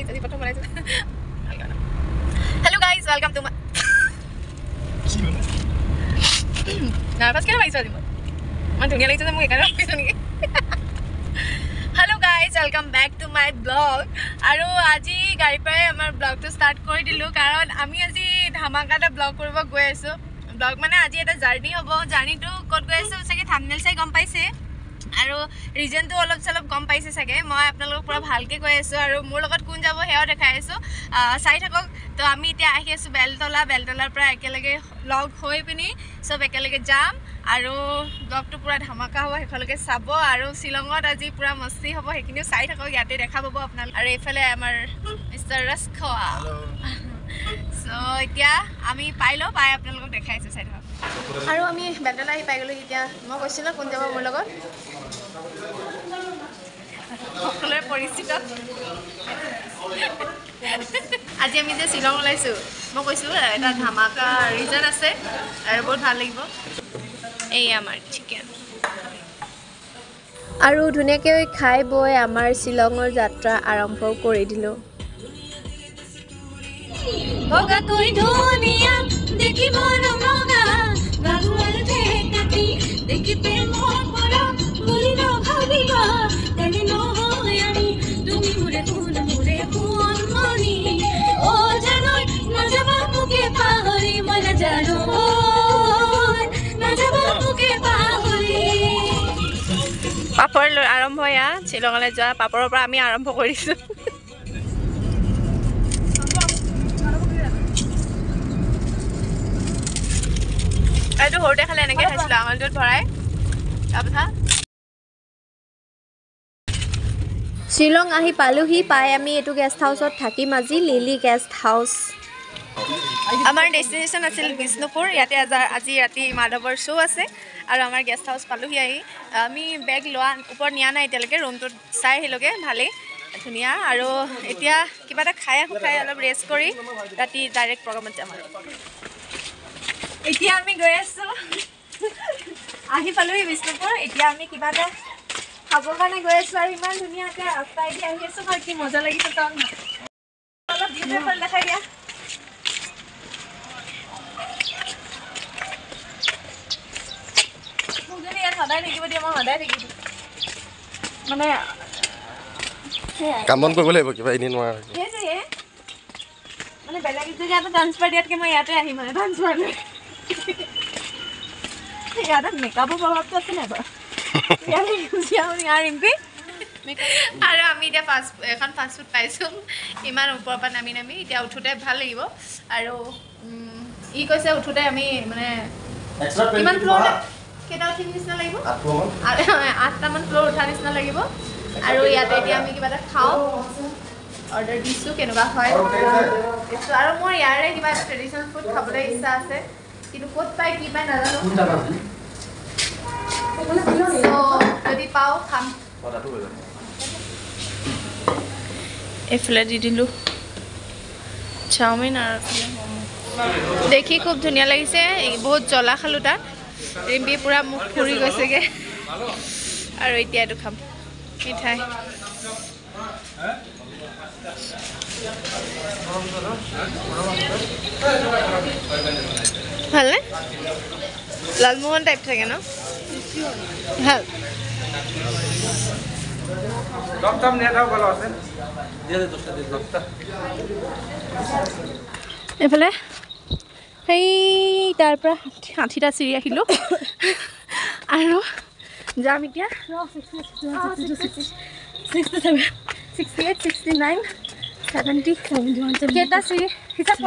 আজি প্ৰথম বনাইছো hello' guys welcome to my nervous কেনে পাইছো আজি মই ধুনীয়া লাগিছে যে মোক এইকাৰণে পাইছো নেকি hello' guys welcome back to my blog আৰু আজি গাড়ীৰ পৰাই আমাৰ ব্লগটো ষ্টাৰ্ট কৰি দিলোঁ কাৰণ আমি আজি ধামাকা এটা ব্লগ কৰিব গৈ আছোঁ ব্লগ মানে আজি এটা জাৰ্ণি হ'ব জাৰ্ণিটো ক'ত গৈ আছোঁ চাগে থাম্বনেল চাই গম পাইছে আৰু ৰিজনটো অলপ চলপ গম পাইছে চাগে মই আপোনালোকক পুৰা ভালকৈ কৈ আছোঁ আৰু মোৰ লগত কোন যাব সেয়াও দেখাই আছোঁ চাই থাকক তো আমি এতিয়া আহি আছোঁ বেলতলাৰ পৰা একেলগে লগ হৈ পিনি চব একেলগে যাম আৰু ব্লগটো পুৰা ধামাকা হ'ব সেইফালকে চাব আৰু শ্বিলঙত আজি পুৰা মস্তি হ'ব সেইখিনিও চাই থাকক ইয়াতে দেখা পাব আপোনালোক আৰু এইফালে আমাৰ মিষ্টাৰ ৰাজখোৱা চ' এতিয়া আমি পাই আপোনালোকক দেখাইছোঁ চাই থাকক আৰু আমি বেলতলা আহি পাই গ'লোঁ এতিয়া মই কৈছিলোঁ কোন যাব মোৰ লগত সকলোৰে পৰিচিত আজি আমি যে শ্বিলং ওলাইছোঁ মই কৈছোঁ এটা ধামাকা ৰিজন আছে আৰু বহুত ভাল লাগিব এই আমাৰ চিকেন আৰু ধুনীয়াকৈ খাই বৈ আমাৰ শ্বিলঙৰ যাত্ৰা আৰম্ভ কৰি দিলোঁ বগাকৈ ধুনীয়া দেখিব ৰঙা গাগুৱাল ঠেকাটি দেখি প্ৰেমৰ পৰা বুলি নভাবিবা তেনে নহয় আমি তুমি মোৰে কোন মনি অ জানৈ নাযাবা মোকে পাহৰি মই নাজানো নাযাবা মোকে পাহৰি পাপৰ আৰম্ভ এয়া শ্বিলঙলৈ যোৱা পাপৰৰ পৰা আমি আৰম্ভ কৰিছোঁ এইটো সৰুতে খালে এনেকৈ খাইছিলোঁ আঙুলিটোত ভৰাই তাৰপিছত শ্বিলং আহি পালোহি পাই আমি এইটো গেষ্ট হাউচত থাকিম আজি লিলি গেষ্ট হাউচ আমাৰ ডেষ্টিনেশ্যন আছিল বিষ্ণুপুৰ ইয়াতে আজি ৰাতি মাধৱৰ শ্ব' আছে আৰু আমাৰ গেষ্ট হাউচ পালোহি আহি আমি বেগ লোৱা ওপৰত নিয়া নাই এতিয়ালৈকে ৰুমটোত চাই আহিলোগৈ ভালেই ধুনীয়া আৰু এতিয়া কিবা এটা খাই অলপ ৰেষ্ট কৰি ৰাতি ডাইৰেক্ট প্ৰগ্ৰামত যাম আৰু এতিয়া আমি গৈ আছোঁ আহি পালোহি বিষ্ণুপুৰ এতিয়া আমি কিবা এটা খাবৰ কাৰণে গৈ আছোঁ আৰু ইমান ধুনীয়াকৈ ৰাস্তাইদি আহি আছোঁ আৰু কি মজা লাগিছে কাৰণ অলপ ভিডিঅ'খন দেখাই দিয়া মোক যদি ইয়াত সদায় থাকিব দিয়ে মই সদায় থাকিব মানে কাম বন কৰিব লাগিব কিবা এনেই নোৱাৰে সেইটোৱে মানে বেলেগ জেগাত ট্ৰান্সফাৰ দিয়াতকৈ মই ইয়াতে আহিম মানে ট্ৰান্সফাৰ লৈ ইয়াতে মেকআপৰ প্ৰভাৱটো আছে নাই বাৰু আৰু আমি এতিয়া এখন ফাষ্ট ফুড পাইছোঁ ইমান ওপৰৰ পৰা নামি এতিয়া উঠোঁতে ভাল লাগিব আৰু ই কৈছে উঠোঁতে আমি মানে কিমান ফ্ল'ৰ কেইটা উঠিৰ নিচিনা লাগিব 8টামান ফ্ল'ৰ উঠাৰ নিচিনা লাগিব আৰু ইয়াতে এতিয়া আমি কিবা এটা খাওঁ অৰ্ডাৰ দিছোঁ কেনেকুৱা হয় আৰু মোৰ ইয়াৰে কিবা ট্ৰেডিশ্যনেল ফুড খাবলৈ ইচ্ছা আছে কিন্তু ক'ত পায় কি পায় নাজানো যদি পাওঁ খাম এইফালে দি দিলোঁ চাওমিন আৰু দেখি খুব ধুনীয়া লাগিছে বহুত জ্বলা খালোঁ তাত ৰিম্পি পূৰা মুখ ফুৰি গৈছেগৈ আৰু এতিয়া এইটো খাম মিঠাই ভালনে লালমোহন টাইপ থাকে ন ভাল এইফালে সেই তাৰ পৰা 60টা চিৰি আহিলোঁ আৰু যাম এতিয়া 67 68 69 70 কেইটা চিৰি হিচাপ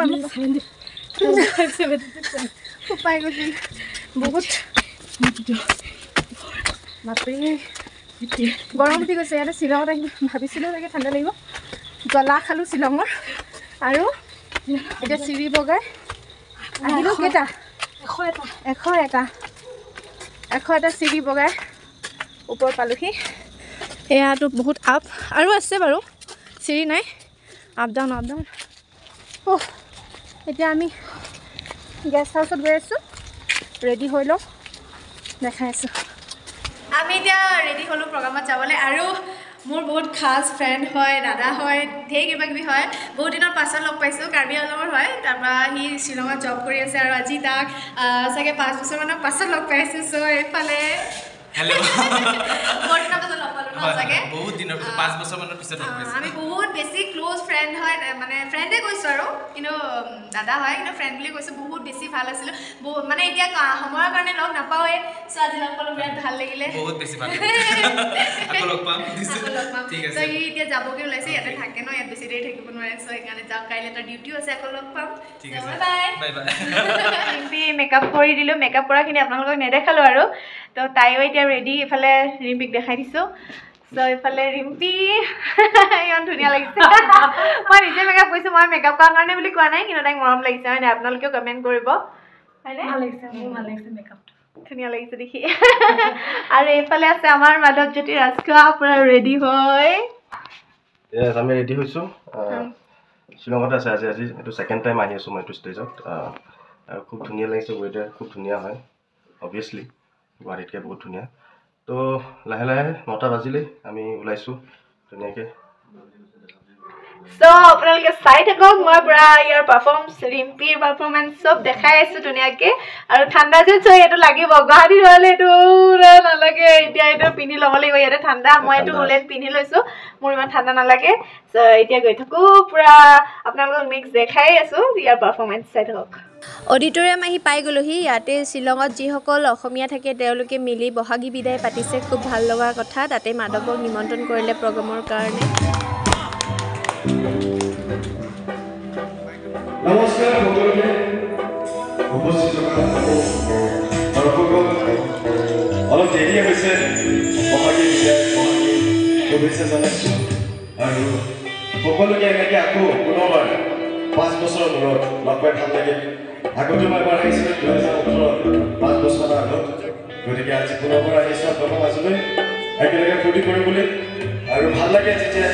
পাই গৈছিল বহুত বাপৰে গৰম উঠি গৈছে ইয়াতে শ্বিলঙত আহিম ভাবিছিলোঁ চাগে ঠাণ্ডা লাগিব জ্বলা খালোঁ শ্বিলঙৰ আৰু এতিয়া চিৰি বগাই আহিলোঁ কেইটা 101টা চিৰি বগাই ওপৰ পালোহি এয়াতো বহুত আপ আৰু আছে বাৰু চিৰি নাই আপ ডাউন এতিয়া আমি গেষ্ট হাউচত গৈ আছোঁ ৰেডি হৈ লওঁ দেখাই আছোঁ আমি এতিয়া ৰেডি হ'লোঁ প্ৰগ্ৰামত যাবলৈ আৰু মোৰ বহুত খাস ফ্ৰেণ্ড হয়, দাদা হয়, ঢেৰ কিবা কিবি হয়। বহুত দিনৰ পাছত লগ পাইছোঁ, কাৰ্বি আংলঙৰ হয়। তাৰপৰা সি শ্বিলঙত জব কৰি আছে আৰু আজি তাক চাগে 5 বছৰমানৰ পাছত লগ পাইছোঁ। চ' এইফালে হেল্ল' বহুত দিনৰ পাছত লগ পালোঁ ন চাগে, বহুত দিনৰ পিছত 5 বছৰমানৰ পিছত লগ পাইছোঁ। আমি বহুত বেছি ক্ল'জ ফ্ৰেণ্ড হয়, মানে ফ্ৰেণ্ডে কৈছোঁ আৰু, কিন্তু দাদা হয়, কিন্তু ফ্ৰেণ্ড বুলি কৈছোঁ। বহুত বেছি ভাল আছিলোঁ, মানে এতিয়া সময়ৰ কাৰণে লগ নাপাওঁৱে। চ' আজি লগ পালোঁ, বিৰাট ভাল লাগিলে, বহুত বেছি ভাল আকৌ লগ পাম। ঠিক আছে, সি এতিয়া যাবগৈ ওলাইছে, ইয়াতে থাকে ন, ইয়াত বেছি দেৰি থাকিব নোৱাৰে। চ' সেইকাৰণে যাওক, কাইলৈ তাৰ ডিউটিও আছে, আকৌ লগ পাম। ঠিক আছে, বাই বাই। ৰিম্পি মেকআপ কৰি দিলোঁ, মেকআপ কৰাখিনি আপোনালোকক নেদেখালোঁ আৰু। তো তাইও এতিয়া ৰেডি, ইফালে ৰিম্পিক দেখাই দিছোঁ। চ' এইফালে ৰিম্পি ইমান ধুনীয়া লাগিছে। মই নিজে মেকআপ কৰিছোঁ, মই মেকআপ কৰাৰ কাৰণে বুলি কোৱা নাই, কিন্তু তাইক মৰম লাগিছে হয়নে? আপোনালোকেও কমেণ্ট কৰিব হয়নে? ভাল লাগিছে, মোৰ ভাল লাগিছে মেকআপটো, ধুনীয়া লাগিছে দেখি। আৰু এইফালে আছে আমাৰ মাধৱজ্যোতি ৰাজখোৱা, পুৰা ৰেডি হয়। আমি ৰেডি হৈছোঁ, শ্বিলঙতে আছে আজি এইটো ছেকেণ্ড টাইম আহি আছোঁ মই এইটো ষ্টেজত। আৰু খুব ধুনীয়া লাগিছে, ৱেডাৰ খুব ধুনীয়া হয়, অভিয়াছলি গুৱাহাটীতকৈ বহুত ধুনীয়া। তো লাহে লাহে 9টা বাজিলেই আমি ওলাইছোঁ ধুনীয়াকৈ। চ' আপোনালোকে চাই থাকক, মই পুৰা ইয়াৰ ৰিম্পিৰ পাৰফৰ্মেঞ্চ চব দেখাই আছোঁ ধুনীয়াকৈ। আৰু ঠাণ্ডা যেন চ' এইটো লাগিব, গুৱাহাটীত হ'লে এইটো নালাগে। এতিয়া এইটো পিন্ধি ল'ব লাগিব, ইয়াতে ঠাণ্ডা। মই এইটো উলেন পিন্ধি লৈছোঁ, মোৰ ইমান ঠাণ্ডা নালাগে। চ' এতিয়া গৈ থাকোঁ, পুৰা আপোনালোকক নেক্সট দেখাই আছোঁ, ইয়াৰ পাৰফৰ্মেঞ্চ চাই থাকক। অডিটৰিয়াম আহি পাই গ'লোহি। ইয়াতে শ্বিলঙত যিসকল অসমীয়া থাকে তেওঁলোকে মিলি বহাগী বিদায় পাতিছে, খুব ভাল লগা কথা। তাতে মাধৱক নিমন্ত্ৰণ কৰিলে প্ৰগ্ৰেমৰ কাৰণে। নমস্কাৰ সকলোকে, উপস্থিত থকা দৰ্শকক অলপ দেৰি হৈছে, বহাগী বিদায় বহাগী শুভেচ্ছা জনাইছোঁ। আৰু সকলোকে এনেকৈ আকৌ পুনৰবাৰ 5 বছৰৰ মূৰত লগ পাই ভাল লাগিল। আগতে মই এবাৰ আহিছিলোঁ 2018, 5 বছৰৰ আগত। গতিকে আজি পুনৰবাৰ আহিছোঁ আপোনালোকৰ মাজলৈ একেলগে ফূৰ্তি কৰিবলৈ, আৰু ভাল লাগে যেতিয়া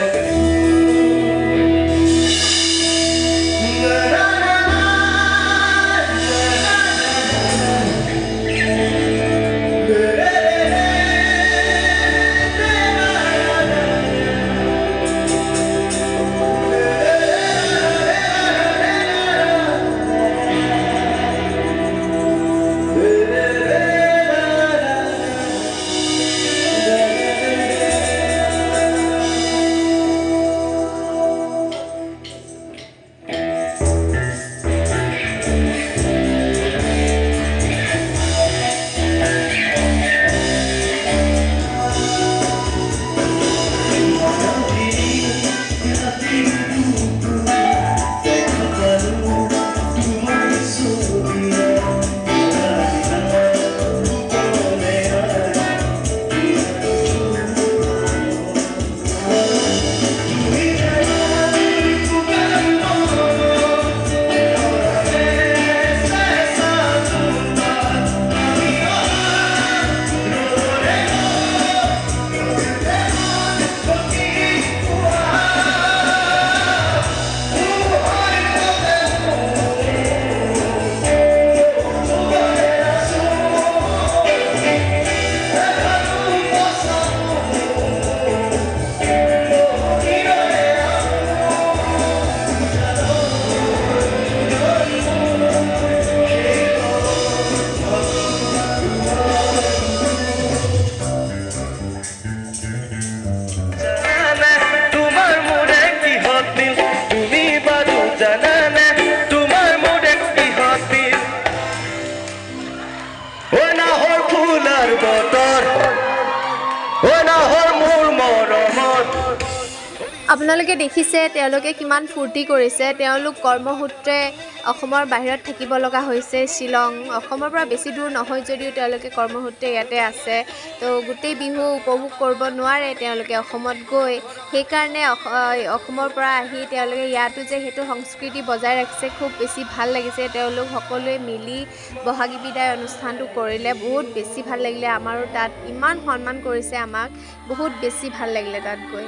আপোনালোকে দেখিছে তেওঁলোকে কিমান ফূৰ্তি কৰিছে। তেওঁলোক কৰ্মসূত্ৰে অসমৰ বাহিৰত থাকিব লগা হৈছে। শ্বিলং অসমৰ পৰা বেছি দূৰ নহয় যদিও তেওঁলোকে কৰ্মসূত্ৰে ইয়াতে আছে। তো গোটেই বিহু উপভোগ কৰিব নোৱাৰে তেওঁলোকে অসমত গৈ। সেইকাৰণে অসমৰ পৰা আহি তেওঁলোকে ইয়াতো যে সেইটো সংস্কৃতি বজাই ৰাখিছে, খুব বেছি ভাল লাগিছে। তেওঁলোক সকলোৱে মিলি বহাগী বিদায় অনুষ্ঠানটো কৰিলে বহুত বেছি ভাল লাগিলে। আমাৰো তাত ইমান সন্মান কৰিছে আমাক, বহুত বেছি ভাল লাগিলে তাত গৈ।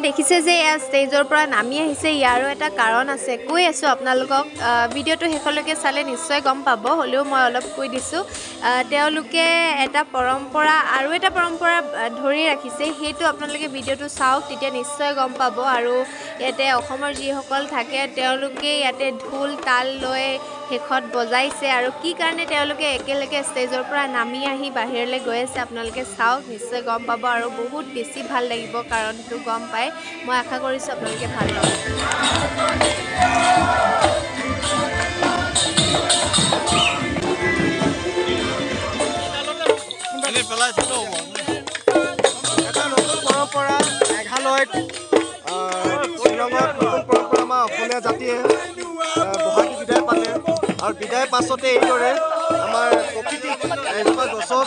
দেখিছে যে এয়া ষ্টেজৰ পৰা নামি আহিছে, ইয়াৰো এটা কাৰণ আছে, কৈ আছোঁ আপোনালোকক। ভিডিঅ'টো শেষলৈকে চালে নিশ্চয় গম পাব, হ'লেও মই অলপ কৈ দিছোঁ। তেওঁলোকে এটা পৰম্পৰা আৰু এটা পৰম্পৰা ধৰি ৰাখিছে, সেইটো আপোনালোকে ভিডিঅ'টো চাওক, তেতিয়া নিশ্চয় গম পাব। আৰু ইয়াতে অসমৰ যিসকল থাকে তেওঁলোকে ইয়াতে ঢোল তাল লৈ শেষত বজাইছে, আৰু কি কাৰণে তেওঁলোকে একেলগে ষ্টেজৰ পৰা নামি আহি বাহিৰলৈ গৈ আছে আপোনালোকে চাওক, নিশ্চয় গম পাব আৰু বহুত বেছি ভাল লাগিব কাৰণটো গম পাই। মই আশা কৰিছোঁ আপোনালোকে ভাল পাব। এটা নতুন পৰম্পৰা মেঘালয়ত শ্বিলঙত নতুন পৰম্পৰা আমাৰ অসমীয়া জাতিয়ে বহাগী বিদায় পাতে, আৰু বিদায় পাছতে এইদৰে আমাৰ প্ৰকৃতিক এজোপা গছক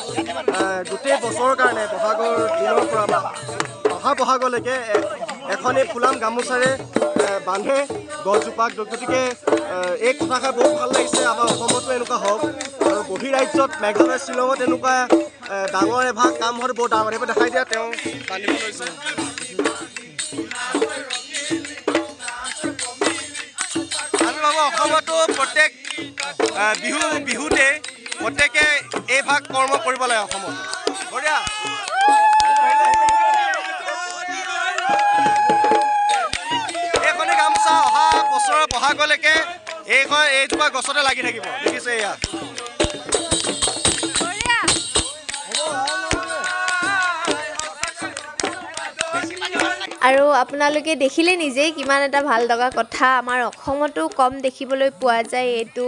গোটেই বছৰৰ কাৰণে বহাগৰ দিনৰ পৰা অহা বহাগলৈকে এখনেই ফুলাম গামোচাৰে বান্ধে গছজোপাক। গতিকে এই কথাষাৰ বহুত ভাল লাগিছে, আমাৰ অসমতো এনেকুৱা হওক, আৰু বহিৰাজ্যত মেঘালয় শ্বিলঙত এনেকুৱা ডাঙৰ এভাগ কাম হয়তো বহুত ডাঙৰ এইবোৰ দেখাই দিয়া তেওঁ বান্ধিব লৈছে। আমি ভাবোঁ অসমতো প্ৰত্যেক বিহুতে প্ৰত্যেকে এই ভাগ কৰ্ম কৰিব লাগে অসমত। বঢ়িয়া। এইখনে গামোচা অহা বছৰৰ বহাগলৈকে এইজোপা গছতে লাগি থাকিব, দেখিছে এয়া। আৰু আপোনালোকে দেখিলে নিজেই কিমান এটা ভাল লগা কথা, আমাৰ অসমতো কম দেখিবলৈ পোৱা যায় এইটো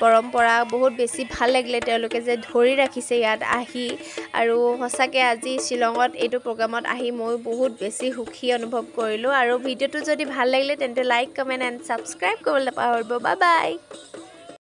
পৰম্পৰা। বহুত বেছি ভাল লাগিলে তেওঁলোকে যে ধৰি ৰাখিছে ইয়াত আহি, আৰু সঁচাকৈ আজি শ্বিলঙত এইটো প্ৰগ্ৰামত আহি ময়ো বহুত বেছি সুখী অনুভৱ কৰিলোঁ। আৰু ভিডিঅ'টো যদি ভাল লাগিলে তেন্তে লাইক, কমেণ্ট এণ্ড ছাবস্ক্ৰাইব কৰিবলৈ নাপাহৰিব। Bye bye.